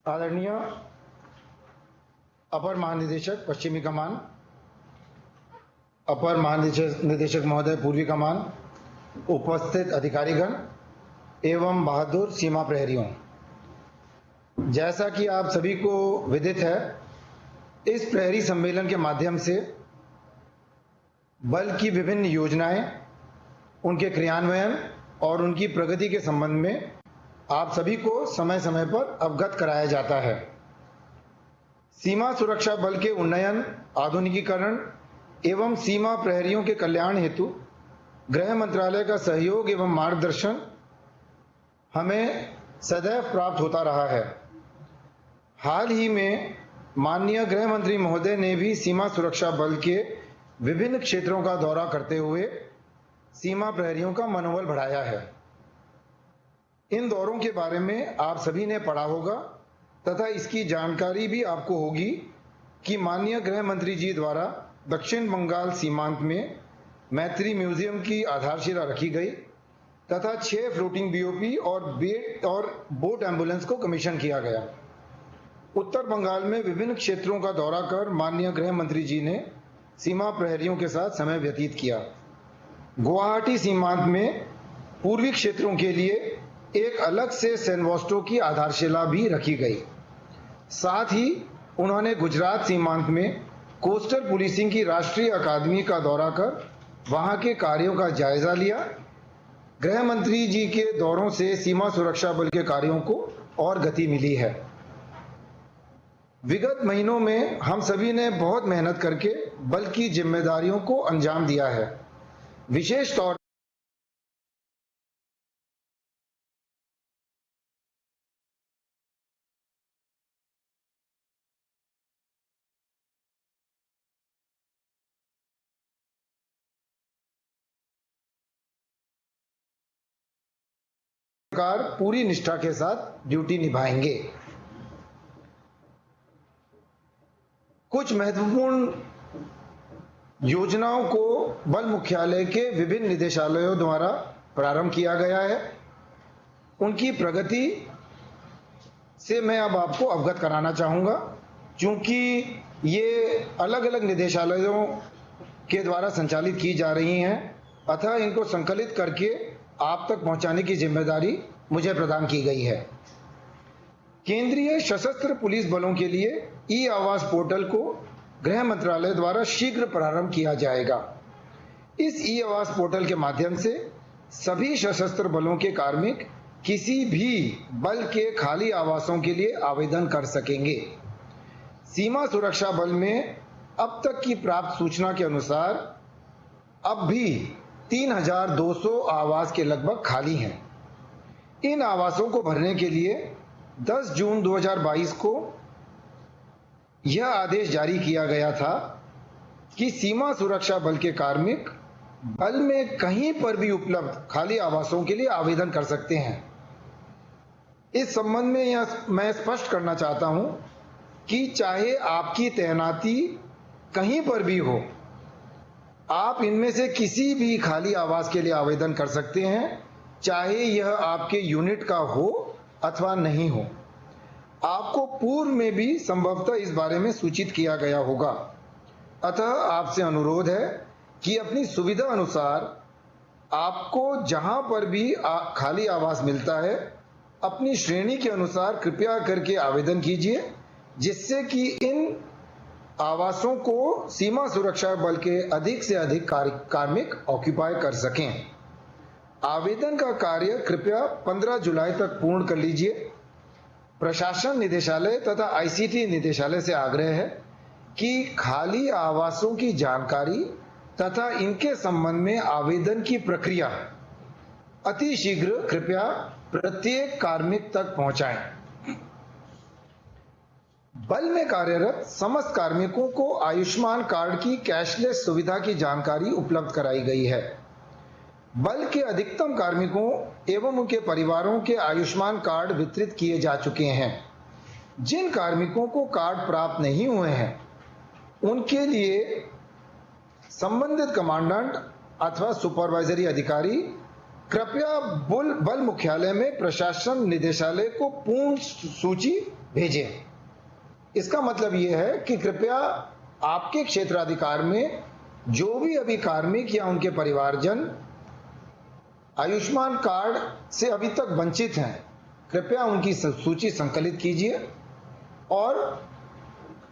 आदरणीय अपर महानिदेशक पश्चिमी कमान, अपर महानिदेशक महोदय पूर्वी कमान, उपस्थित अधिकारीगण एवं बहादुर सीमा प्रहरियों, जैसा कि आप सभी को विदित है, इस प्रहरी सम्मेलन के माध्यम से बल की विभिन्न योजनाएं, उनके क्रियान्वयन और उनकी प्रगति के संबंध में आप सभी को समय समय पर अवगत कराया जाता है। सीमा सुरक्षा बल के उन्नयन, आधुनिकीकरण एवं सीमा प्रहरियों के कल्याण हेतु गृह मंत्रालय का सहयोग एवं मार्गदर्शन हमें सदैव प्राप्त होता रहा है। हाल ही में माननीय गृह मंत्री महोदय ने भी सीमा सुरक्षा बल के विभिन्न क्षेत्रों का दौरा करते हुए सीमा प्रहरियों का मनोबल बढ़ाया है। इन दौरों के बारे में आप सभी ने पढ़ा होगा तथा इसकी जानकारी भी आपको होगी कि माननीय गृह मंत्री जी द्वारा दक्षिण बंगाल सीमांत में मैत्री म्यूजियम की आधारशिला रखी गई तथा 6 फ्लोटिंग बीओपी और बोट एम्बुलेंस को कमीशन किया गया। उत्तर बंगाल में विभिन्न क्षेत्रों का दौरा कर माननीय गृह मंत्री जी ने सीमा प्रहरियों के साथ समय व्यतीत किया। गुवाहाटी सीमांत में पूर्वी क्षेत्रों के लिए एक अलग से सेनवॉस्टो की आधारशिला भी रखी गई। साथ ही उन्होंने गुजरात सीमांत में कोस्टल पुलिसिंग की राष्ट्रीय अकादमी का दौरा कर वहां के कार्यों का जायजा लिया। गृह मंत्री जी के दौरों से सीमा सुरक्षा बल के कार्यों को और गति मिली है। विगत महीनों में हम सभी ने बहुत मेहनत करके बल की जिम्मेदारियों को अंजाम दिया है। विशेष तौर सरकार पूरी निष्ठा के साथ ड्यूटी निभाएंगे। कुछ महत्वपूर्ण योजनाओं को बल मुख्यालय के विभिन्न निदेशालयों द्वारा प्रारंभ किया गया है। उनकी प्रगति से मैं अब आपको अवगत कराना चाहूंगा, क्योंकि ये अलग अलग निदेशालयों के द्वारा संचालित की जा रही हैं, अतः इनको संकलित करके आप तक पहुंचाने की जिम्मेदारी मुझे प्रदान की गई है। केंद्रीय सशस्त्र पुलिस बलों के लिए ई आवास पोर्टल को गृह मंत्रालय द्वारा शीघ्र प्रारंभ किया जाएगा। इस ई आवास पोर्टल के माध्यम से सभी सशस्त्र बलों के कार्मिक किसी भी बल के खाली आवासों के लिए आवेदन कर सकेंगे। सीमा सुरक्षा बल में अब तक की प्राप्त सूचना के अनुसार अब भी 3200 आवास के लगभग खाली हैं। इन आवासों को भरने के लिए 10 जून 2022 को यह आदेश जारी किया गया था कि सीमा सुरक्षा बल के कार्मिक बल में कहीं पर भी उपलब्ध खाली आवासों के लिए आवेदन कर सकते हैं। इस संबंध में मैं स्पष्ट करना चाहता हूं कि चाहे आपकी तैनाती कहीं पर भी हो, आप इनमें से किसी भी खाली आवास के लिए आवेदन कर सकते हैं, चाहे यह आपके यूनिट का हो अथवा नहीं हो। आपको पूर्व में भी संभवतः इस बारे में सूचित किया गया होगा। अतः आपसे अनुरोध है कि अपनी सुविधा अनुसार आपको जहां पर भी खाली आवास मिलता है, अपनी श्रेणी के अनुसार कृपया करके आवेदन कीजिए, जिससे कि इन आवासों को सीमा सुरक्षा बल के अधिक से अधिक कार्मिक ऑक्यूपाई कर सकें। आवेदन का कार्य कृपया 15 जुलाई तक पूर्ण कर लीजिए। प्रशासन निदेशालय तथा आईसीटी निदेशालय से आग्रह है कि खाली आवासों की जानकारी तथा इनके संबंध में आवेदन की प्रक्रिया अति शीघ्र कृपया प्रत्येक कार्मिक तक पहुंचाएं। बल में कार्यरत समस्त कार्मिकों को आयुष्मान कार्ड की कैशलेस सुविधा की जानकारी उपलब्ध कराई गई है। बल के अधिकतम कार्मिकों एवं उनके परिवारों के आयुष्मान कार्ड वितरित किए जा चुके हैं। जिन कार्मिकों को कार्ड प्राप्त नहीं हुए हैं, उनके लिए संबंधित कमांडेंट अथवा सुपरवाइजरी अधिकारी कृपया बल मुख्यालय में प्रशासन निदेशालय को पूर्ण सूची भेजें। इसका मतलब यह है कि कृपया आपके क्षेत्राधिकार में जो भी अभी कार्मिक या उनके परिवारजन आयुष्मान कार्ड से अभी तक वंचित हैं, कृपया उनकी सूची संकलित कीजिए और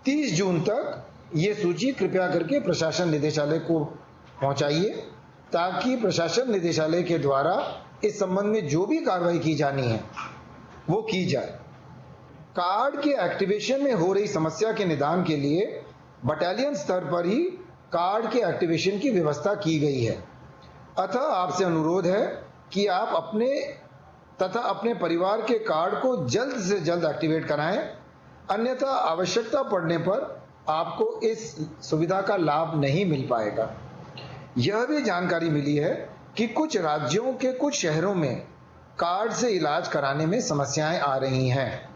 30 जून तक ये सूची कृपया करके प्रशासन निदेशालय को पहुंचाइए, ताकि प्रशासन निदेशालय के द्वारा इस संबंध में जो भी कार्रवाई की जानी है वो की जाए। कार्ड के एक्टिवेशन में हो रही समस्या के निदान के लिए बटालियन स्तर पर ही कार्ड के एक्टिवेशन की व्यवस्था की गई है। अतः आपसे अनुरोध है कि आप अपने तथा अपने परिवार के कार्ड को जल्द से जल्द एक्टिवेट कराएं, अन्यथा आवश्यकता पड़ने पर आपको इस सुविधा का लाभ नहीं मिल पाएगा। यह भी जानकारी मिली है कि कुछ राज्यों के कुछ शहरों में कार्ड से इलाज कराने में समस्याएं आ रही हैं।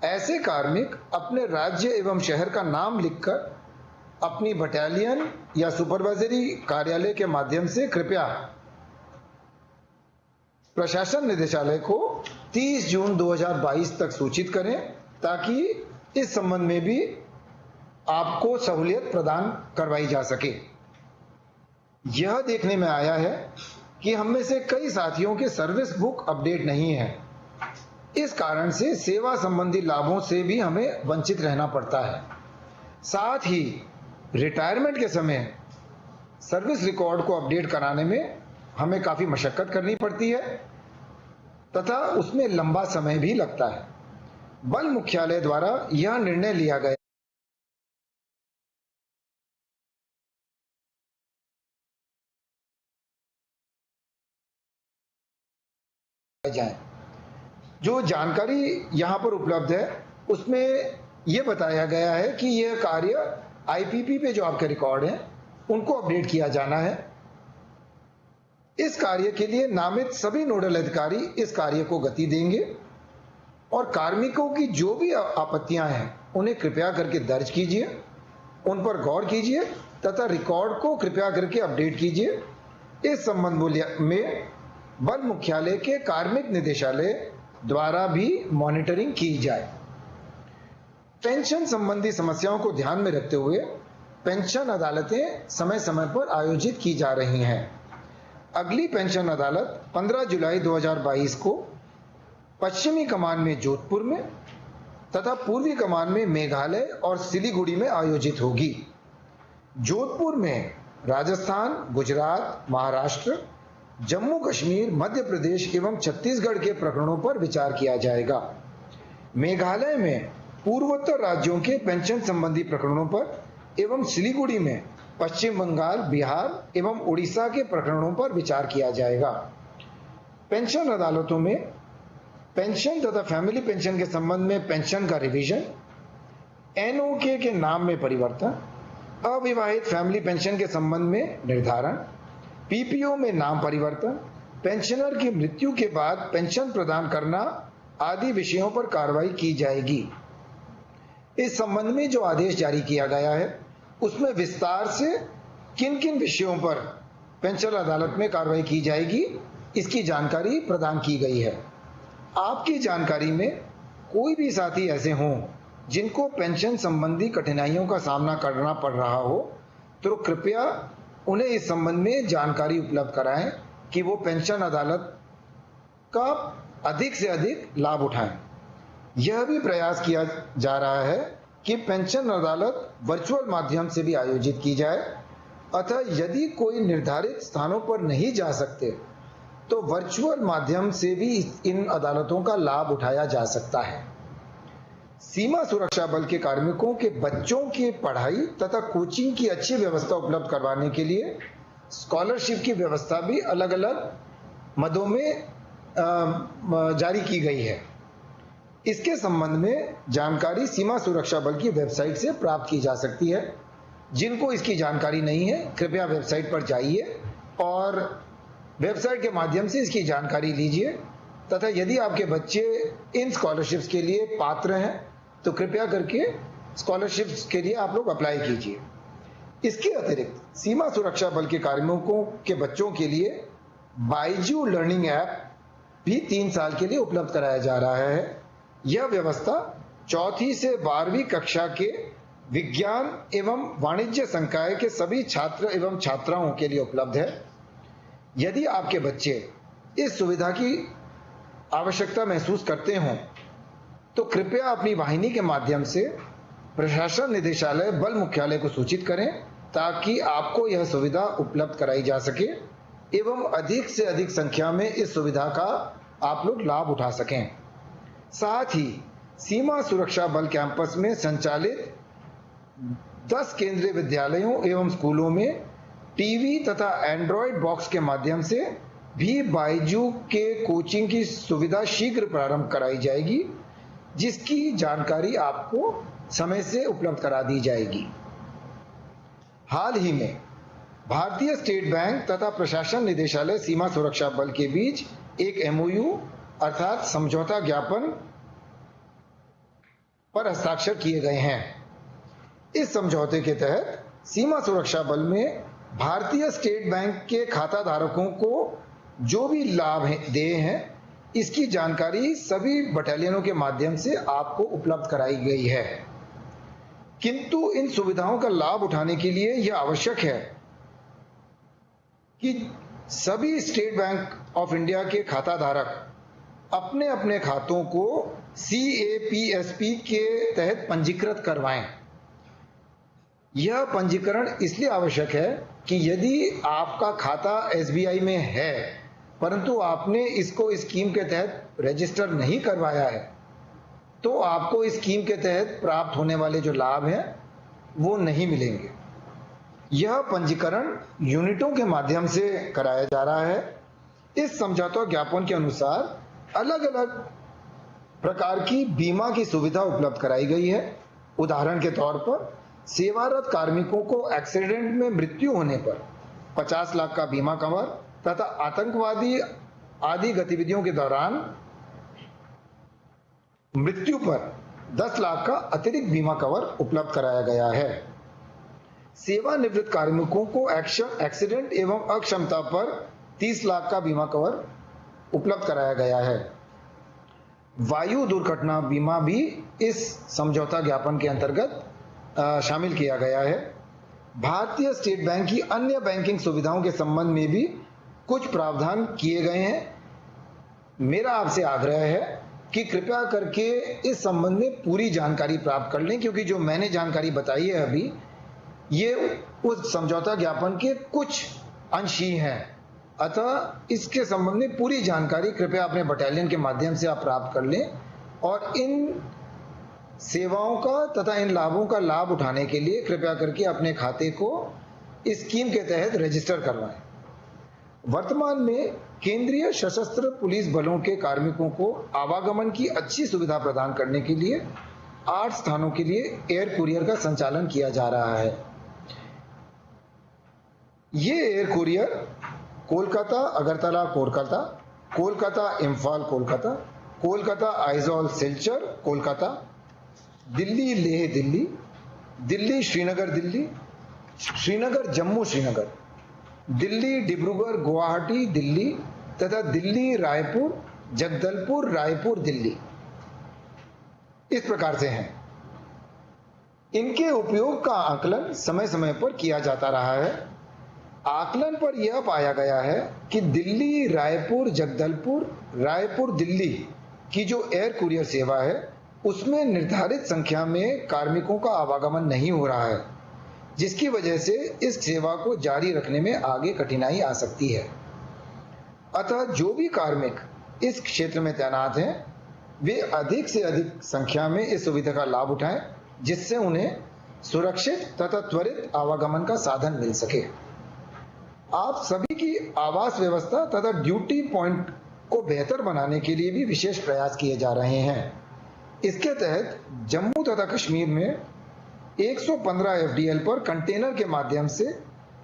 ऐसे कार्मिक अपने राज्य एवं शहर का नाम लिखकर अपनी बटालियन या सुपरवाइजरी कार्यालय के माध्यम से कृपया प्रशासन निदेशालय को 30 जून 2022 तक सूचित करें, ताकि इस संबंध में भी आपको सहूलियत प्रदान करवाई जा सके। यह देखने में आया है कि हम में से कई साथियों के सर्विस बुक अपडेट नहीं है। इस कारण से सेवा संबंधी लाभों से भी हमें वंचित रहना पड़ता है। साथ ही रिटायरमेंट के समय सर्विस रिकॉर्ड को अपडेट कराने में हमें काफी मशक्कत करनी पड़ती है तथा उसमें लंबा समय भी लगता है। बल मुख्यालय द्वारा यह निर्णय लिया गया जाए। जो जानकारी यहां पर उपलब्ध है उसमें यह बताया गया है कि यह कार्य आईपीपी पे जो आपके रिकॉर्ड हैं उनको अपडेट किया जाना है। इस कार्य के लिए नामित सभी नोडल अधिकारी इस कार्य को गति देंगे और कार्मिकों की जो भी आपत्तियां हैं उन्हें कृपया करके दर्ज कीजिए, उन पर गौर कीजिए तथा रिकॉर्ड को कृपया करके अपडेट कीजिए। इस संबंध में बल मुख्यालय के कार्मिक निदेशालय द्वारा भी मॉनिटरिंग की जाए। पेंशन संबंधी समस्याओं को ध्यान में रखते हुए पेंशन अदालतें समय समय पर आयोजित की जा रही हैं। अगली पेंशन अदालत 15 जुलाई 2022 को पश्चिमी कमान में जोधपुर में तथा पूर्वी कमान में मेघालय और सिलीगुड़ी में आयोजित होगी। जोधपुर में राजस्थान, गुजरात, महाराष्ट्र, जम्मू कश्मीर, मध्य प्रदेश एवं छत्तीसगढ़ के प्रकरणों पर विचार किया जाएगा। मेघालय में पूर्वोत्तर राज्यों के पेंशन संबंधी प्रकरणों पर एवं सिलीगुड़ी में पश्चिम बंगाल, बिहार एवं उड़ीसा के प्रकरणों पर विचार किया जाएगा। पेंशन अदालतों में पेंशन तथा फैमिली पेंशन के संबंध में पेंशन का रिवीजन, एनओके के नाम में परिवर्तन, अविवाहित फैमिली पेंशन के संबंध में निर्धारण, पीपीओ में नाम परिवर्तन, पेंशनर की मृत्यु के बाद पेंशन प्रदान करना आदि विषयों पर कार्रवाई की जाएगी। इस संबंध में जो आदेश जारी किया गया है उसमें विस्तार से किन किन विषयों पर पेंशन अदालत में कार्रवाई की जाएगी इसकी जानकारी प्रदान की गई है। आपकी जानकारी में कोई भी साथी ऐसे हों जिनको पेंशन संबंधी कठिनाइयों का सामना करना पड़ रहा हो तो कृपया उन्हें इस संबंध में जानकारी उपलब्ध कराएं कि वो पेंशन अदालत का अधिक से अधिक लाभ उठाएं। यह भी प्रयास किया जा रहा है कि पेंशन अदालत वर्चुअल माध्यम से भी आयोजित की जाए, अतः यदि कोई निर्धारित स्थानों पर नहीं जा सकते तो वर्चुअल माध्यम से भी इन अदालतों का लाभ उठाया जा सकता है। सीमा सुरक्षा बल के कार्मिकों के बच्चों की पढ़ाई तथा कोचिंग की अच्छी व्यवस्था उपलब्ध करवाने के लिए स्कॉलरशिप की व्यवस्था भी अलग अलग मदों में जारी की गई है। इसके संबंध में जानकारी सीमा सुरक्षा बल की वेबसाइट से प्राप्त की जा सकती है। जिनको इसकी जानकारी नहीं है कृपया वेबसाइट पर जाइए और वेबसाइट के माध्यम से इसकी जानकारी लीजिए तथा यदि आपके बच्चे इन स्कॉलरशिप्स के लिए पात्र हैं तो कृपया करके स्कॉलरशिप्स के लिए आप लोग अप्लाई कीजिए। इसके अतिरिक्त सीमा सुरक्षा बल के कार्मिकों के बच्चों के लिए बाइजू लर्निंग ऐप भी 3 साल के लिए उपलब्ध कराया जा रहा है। यह व्यवस्था चौथी से 12वीं कक्षा के विज्ञान एवं वाणिज्य संकाय के सभी छात्र एवं छात्राओं के लिए उपलब्ध है। यदि आपके बच्चे इस सुविधा की आवश्यकता महसूस करते हों तो कृपया अपनी वाहिनी के माध्यम से प्रशासन निदेशालय बल मुख्यालय को सूचित करें ताकि आपको यह सुविधा उपलब्ध कराई जा सके एवं अधिक से अधिक संख्या में इस सुविधा का आप लोग लाभ उठा सकें। साथ ही सीमा सुरक्षा बल कैंपस में संचालित 10 केंद्रीय विद्यालयों एवं स्कूलों में टीवी तथा एंड्रॉयड बॉक्स के माध्यम से भी बायजू के कोचिंग की सुविधा शीघ्र प्रारंभ कराई जाएगी, जिसकी जानकारी आपको समय से उपलब्ध करा दी जाएगी। हाल ही में भारतीय स्टेट बैंक तथा प्रशासन निदेशालय सीमा सुरक्षा बल के बीच एक MOU अर्थात समझौता ज्ञापन पर हस्ताक्षर किए गए हैं। इस समझौते के तहत सीमा सुरक्षा बल में भारतीय स्टेट बैंक के खाता धारकों को जो भी लाभ देय हैं, इसकी जानकारी सभी बटालियनों के माध्यम से आपको उपलब्ध कराई गई है। किंतु इन सुविधाओं का लाभ उठाने के लिए यह आवश्यक है कि सभी स्टेट बैंक ऑफ इंडिया के खाता धारक अपने अपने खातों को CAPSP के तहत पंजीकृत करवाएं। यह पंजीकरण इसलिए आवश्यक है कि यदि आपका खाता SBI में है परंतु आपने इसको इस स्कीम के तहत रजिस्टर नहीं करवाया है तो आपको इस स्कीम के तहत प्राप्त होने वाले जो लाभ हैं वो नहीं मिलेंगे। यह पंजीकरण यूनिटों के माध्यम से कराया जा रहा है। इस समझौता ज्ञापन के अनुसार अलग अलग प्रकार की बीमा की सुविधा उपलब्ध कराई गई है। उदाहरण के तौर पर सेवारत कार्मिकों को एक्सीडेंट में मृत्यु होने पर 50 लाख का बीमा कवर तथा आतंकवादी आदि गतिविधियों के दौरान मृत्यु पर 10 लाख का अतिरिक्त बीमा कवर उपलब्ध कराया गया है। सेवानिवृत्त कार्मिकों को एक्सीडेंट एवं अक्षमता पर 30 लाख का बीमा कवर उपलब्ध कराया गया है। वायु दुर्घटना बीमा भी इस समझौता ज्ञापन के अंतर्गत शामिल किया गया है। भारतीय स्टेट बैंक की अन्य बैंकिंग सुविधाओं के संबंध में भी कुछ प्रावधान किए गए हैं। मेरा आपसे आग्रह है कि कृपया करके इस संबंध में पूरी जानकारी प्राप्त कर लें, क्योंकि जो मैंने जानकारी बताई है अभी ये उस समझौता ज्ञापन के कुछ अंश ही हैं। अतः इसके संबंध में पूरी जानकारी कृपया अपने बटालियन के माध्यम से आप प्राप्त कर लें और इन सेवाओं का तथा इन लाभों का लाभ उठाने के लिए कृपया करके अपने खाते को इस स्कीम के तहत रजिस्टर करवाएं। वर्तमान में केंद्रीय सशस्त्र पुलिस बलों के कार्मिकों को आवागमन की अच्छी सुविधा प्रदान करने के लिए 8 स्थानों के लिए एयर कुरियर का संचालन किया जा रहा है। ये एयर कुरियर कोलकाता अगरतला कोलकाता, कोलकाता इम्फाल कोलकाता, कोलकाता आइजॉल सिलचर कोलकाता, दिल्ली लेह दिल्ली, दिल्ली श्रीनगर दिल्ली, श्रीनगर जम्मू श्रीनगर, दिल्ली डिब्रूगढ़ गुवाहाटी दिल्ली तथा दिल्ली रायपुर जगदलपुर रायपुर दिल्ली इस प्रकार से हैं। इनके उपयोग का आकलन समय समय पर किया जाता रहा है। आकलन पर यह पाया गया है कि दिल्ली रायपुर जगदलपुर रायपुर दिल्ली की जो एयर कुरियर सेवा है उसमें निर्धारित संख्या में कार्मिकों का आवागमन नहीं हो रहा है, जिसकी वजह से इस सेवा को जारी रखने में आगे कठिनाई आ सकती है। अतः जो भी कार्मिक इस क्षेत्र में तैनात हैं वे अधिक से अधिक संख्या में इस सुविधा का लाभ उठाएं, जिससे उन्हें सुरक्षित तथा त्वरित आवागमन का साधन मिल सके। आप सभी की आवास व्यवस्था तथा ड्यूटी पॉइंट को बेहतर बनाने के लिए भी विशेष प्रयास किए जा रहे हैं। इसके तहत जम्मू तथा कश्मीर में 115 FDL पर कंटेनर के माध्यम से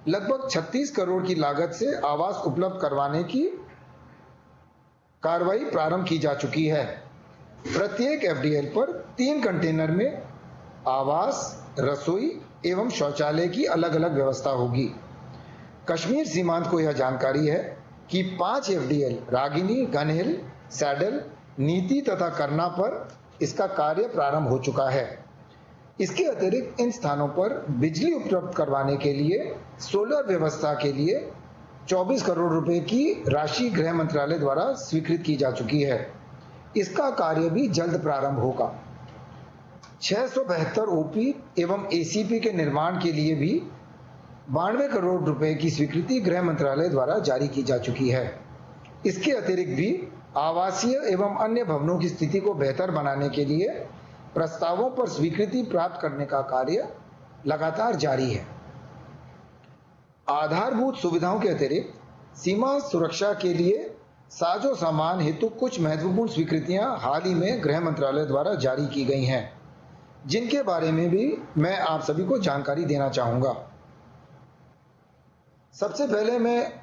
लगभग 36 करोड़ की लागत से आवास उपलब्ध करवाने की कार्रवाई प्रारंभ की जा चुकी है। प्रत्येक FDL पर 3 कंटेनर में आवास, रसोई एवं शौचालय की अलग अलग व्यवस्था होगी। कश्मीर सीमांत को यह जानकारी है कि 5 FDL रागिनी, गनहिल, सैडल, नीति तथा करना पर इसका कार्य प्रारंभ हो चुका है। इसके अतिरिक्त इन स्थानों पर बिजली उपलब्ध करवाने के लिए सोलर व्यवस्था के लिए 24 करोड़ रुपए की राशि गृह मंत्रालय द्वारा स्वीकृत की जा चुकी है। इसका कार्य भी जल्द प्रारंभ होगा। 672 ओपी एवं एसीपी के निर्माण के लिए भी 92 करोड़ रुपए की स्वीकृति गृह मंत्रालय द्वारा जारी की जा चुकी है। इसके अतिरिक्त भी आवासीय एवं अन्य भवनों की स्थिति को बेहतर बनाने के लिए प्रस्तावों पर स्वीकृति प्राप्त करने का कार्य लगातार जारी है। आधारभूत सुविधाओं के अतिरिक्त सीमा सुरक्षा के लिए साजो सामान हेतु कुछ महत्वपूर्ण स्वीकृतियां हाल ही में गृह मंत्रालय द्वारा जारी की गई हैं, जिनके बारे में भी मैं आप सभी को जानकारी देना चाहूंगा। सबसे पहले मैं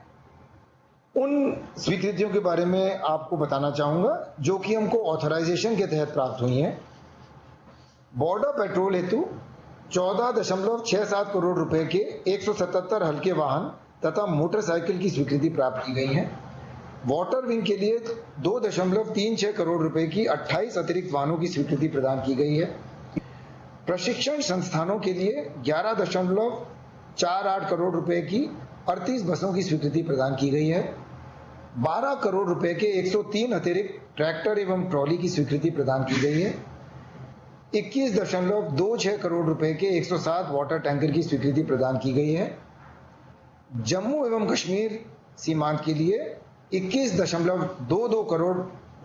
उन स्वीकृतियों के बारे में आपको बताना चाहूंगा जो कि हमको ऑथराइजेशन के तहत प्राप्त हुई हैं। बॉर्डर पेट्रोल हेतु 14.67 करोड़ रुपए के 177 हल्के वाहन तथा मोटरसाइकिल की स्वीकृति प्राप्त की गई है। वाटर विंग के लिए 2.36 करोड़ रुपए की 28 अतिरिक्त वाहनों की स्वीकृति प्रदान की गई है। प्रशिक्षण संस्थानों के लिए 11.48 करोड़ रुपए की 38 बसों की स्वीकृति प्रदान की गई है। 12 करोड़ रुपए के 103 अतिरिक्त ट्रैक्टर एवं ट्रॉली की स्वीकृति प्रदान की गई है। 21.26 करोड़ रुपए के 107 वाटर टैंकर की स्वीकृति प्रदान की गई है। जम्मू एवं कश्मीर सीमांत के लिए 21.22 करोड़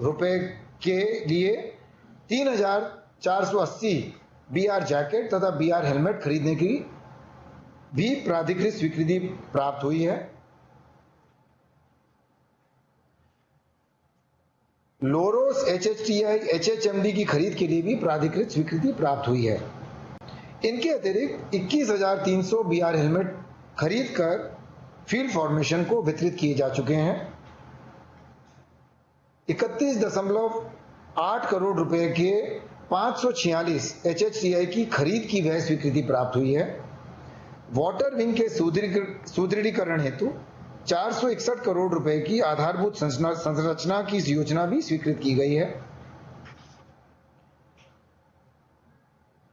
रुपए के लिए 3,480 बीआर जैकेट तथा बीआर हेलमेट खरीदने की भी प्राधिकृत स्वीकृति प्राप्त हुई है। लोरोस HHTI HHMD की खरीद के लिए भी प्राधिकृत स्वीकृति प्राप्त हुई है। इनके अतिरिक्त 21,300 बीआर हेलमेट खरीद कर फील्ड फॉर्मेशन को वितरित किए जा चुके हैं। 31.8 करोड़ रुपए के 546 HHTI की खरीद की वह स्वीकृति प्राप्त हुई है। वाटर विंग के सुदृढ़ीकरण हेतु 461 करोड़ रुपए की आधारभूत संरचना की योजना भी स्वीकृत की गई है।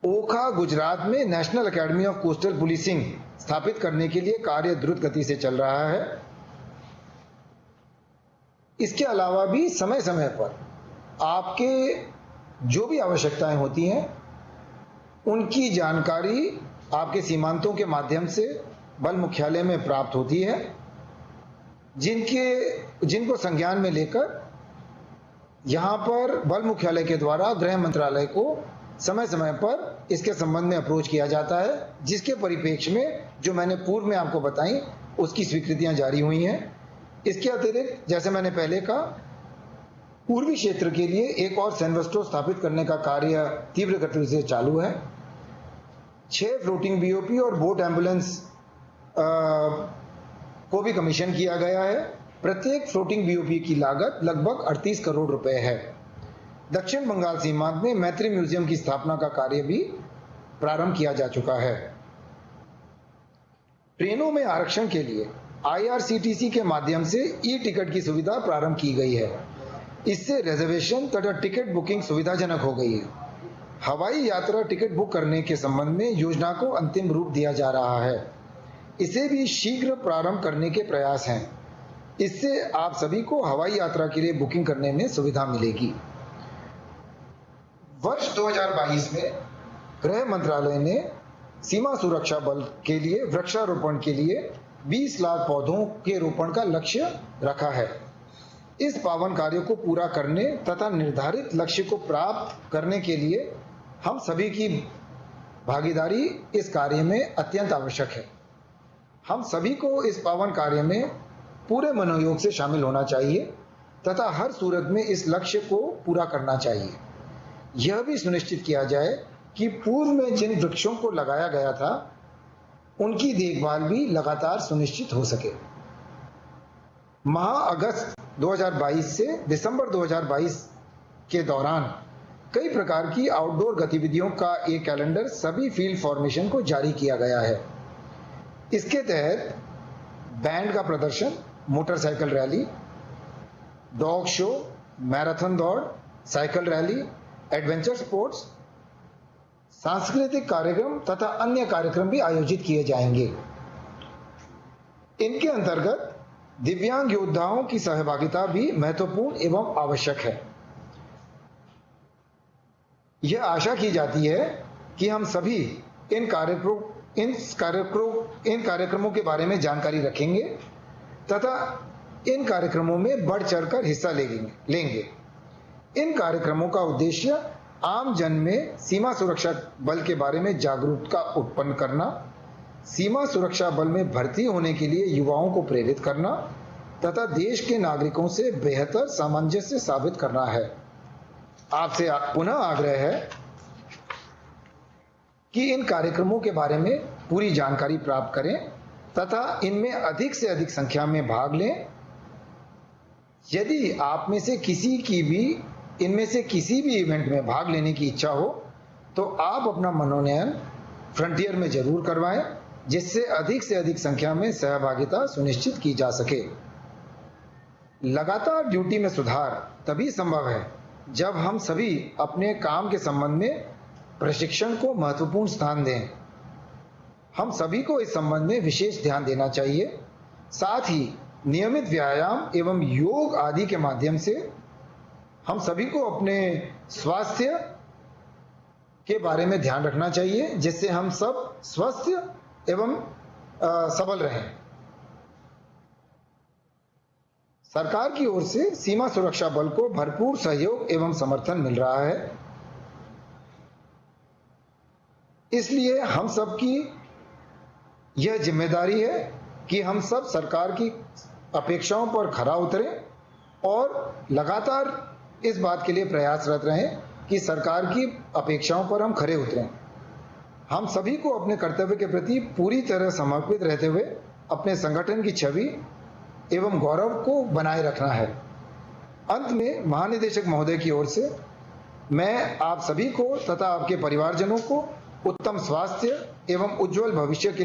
ओखा गुजरात में national academy of coastal policing स्थापित करने के लिए कार्य द्रुत गति से चल रहा है। इसके अलावा भी समय समय पर आपके जो भी आवश्यकताएं होती हैं उनकी जानकारी आपके सीमांतों के माध्यम से बल मुख्यालय में प्राप्त होती है, जिनको संज्ञान में लेकर यहां पर बल मुख्यालय के द्वारा गृह मंत्रालय को समय समय पर इसके संबंध में अप्रोच किया जाता है, जिसके परिप्रेक्ष्य में जो मैंने पूर्व में आपको बताई उसकी स्वीकृतियां जारी हुई हैं। इसके अतिरिक्त जैसे मैंने पहले कहा, पूर्वी क्षेत्र के लिए एक और सेनवेस्टो स्थापित करने का कार्य तीव्र गति से चालू है। 6 फ्लोटिंग बीओपी और बोट एम्बुलेंस को भी कमीशन किया गया है। प्रत्येक फ्लोटिंग बीओपी की लागत लगभग 38 करोड़ रुपए है। दक्षिण बंगाल सीमांत में मैत्री म्यूजियम की स्थापना का कार्य भी प्रारंभ किया जा चुका है। ट्रेनों में आरक्षण के लिए IRCTC के माध्यम से ई टिकट की सुविधा प्रारंभ की गई है। इससे रिजर्वेशन तथा टिकट बुकिंग सुविधाजनक हो गई है। हवाई यात्रा टिकट बुक करने के संबंध में योजना को अंतिम रूप दिया जा रहा है। इसे भी शीघ्र प्रारंभ करने के प्रयास हैं। इससे आप सभी को हवाई यात्रा के लिए बुकिंग करने में सुविधा मिलेगी। वर्ष 2022 में गृह मंत्रालय ने सीमा सुरक्षा बल के लिए वृक्षारोपण के लिए 20 लाख पौधों के रोपण का लक्ष्य रखा है। इस पावन कार्य को पूरा करने तथा निर्धारित लक्ष्य को प्राप्त करने के लिए हम सभी की भागीदारी इस कार्य में अत्यंत आवश्यक है। हम सभी को इस पावन कार्य में पूरे मनोयोग से शामिल होना चाहिए तथा हर सूरत में इस लक्ष्य को पूरा करना चाहिए। यह भी सुनिश्चित किया जाए कि पूर्व में जिन वृक्षों को लगाया गया था उनकी देखभाल भी लगातार सुनिश्चित हो सके। माह अगस्त 2022 से दिसंबर 2022 के दौरान कई प्रकार की आउटडोर गतिविधियों का एक कैलेंडर सभी फील्ड फॉर्मेशन को जारी किया गया है। इसके तहत बैंड का प्रदर्शन, motorcycle rally, dog show, marathon दौड़, साइकिल रैली, एडवेंचर स्पोर्ट्स, सांस्कृतिक कार्यक्रम तथा अन्य कार्यक्रम भी आयोजित किए जाएंगे। इनके अंतर्गत दिव्यांग योद्धाओं की सहभागिता भी महत्वपूर्ण एवं आवश्यक है। यह आशा की जाती है कि हम सभी इन कार्यक्रमों के बारे में जानकारी रखेंगे तथा इन कार्यक्रमों में बढ़ चढ़कर हिस्सा लेंगे। इन कार्यक्रमों का उद्देश्य आम जन में सीमा सुरक्षा बल के बारे में जागरूकता उत्पन्न करना, सीमा सुरक्षा बल में भर्ती होने के लिए युवाओं को प्रेरित करना तथा देश के नागरिकों से बेहतर सामंजस्य साबित करना है। आपसे पुनः आग्रह है कि इन कार्यक्रमों के बारे में पूरी जानकारी प्राप्त करें तथा इनमें अधिक से अधिक संख्या में भाग लें। यदि आप में से इनमें से किसी भी इवेंट में भाग लेने की इच्छा हो तो आप अपना मनोनयन फ्रंटियर में जरूर करवाएं, जिससे अधिक से अधिक संख्या में सहभागिता सुनिश्चित की जा सके। लगातार ड्यूटी में सुधार तभी संभव है जब हम सभी अपने काम के संबंध में प्रशिक्षण को महत्वपूर्ण स्थान दें। हम सभी को इस संबंध में विशेष ध्यान देना चाहिए। साथ ही नियमित व्यायाम एवं योग आदि के माध्यम से हम सभी को अपने स्वास्थ्य के बारे में ध्यान रखना चाहिए, जिससे हम सब स्वस्थ एवं सबल रहें। सरकार की ओर से सीमा सुरक्षा बल को भरपूर सहयोग एवं समर्थन मिल रहा है। इसलिए हम सब की यह जिम्मेदारी है कि हम सब सरकार की अपेक्षाओं पर खरा उतरें और लगातार इस बात के लिए प्रयासरत रहें कि सरकार की अपेक्षाओं पर हम खरे उतरें। हम सभी को अपने कर्तव्य के प्रति पूरी तरह समर्पित रहते हुए अपने संगठन की छवि एवं गौरव को बनाए रखना है। अंत में महानिदेशक महोदय की ओर से मैं आप सभी को तथा आपके परिवारजनों को उत्तम स्वास्थ्य एवं उज्जवल भविष्य के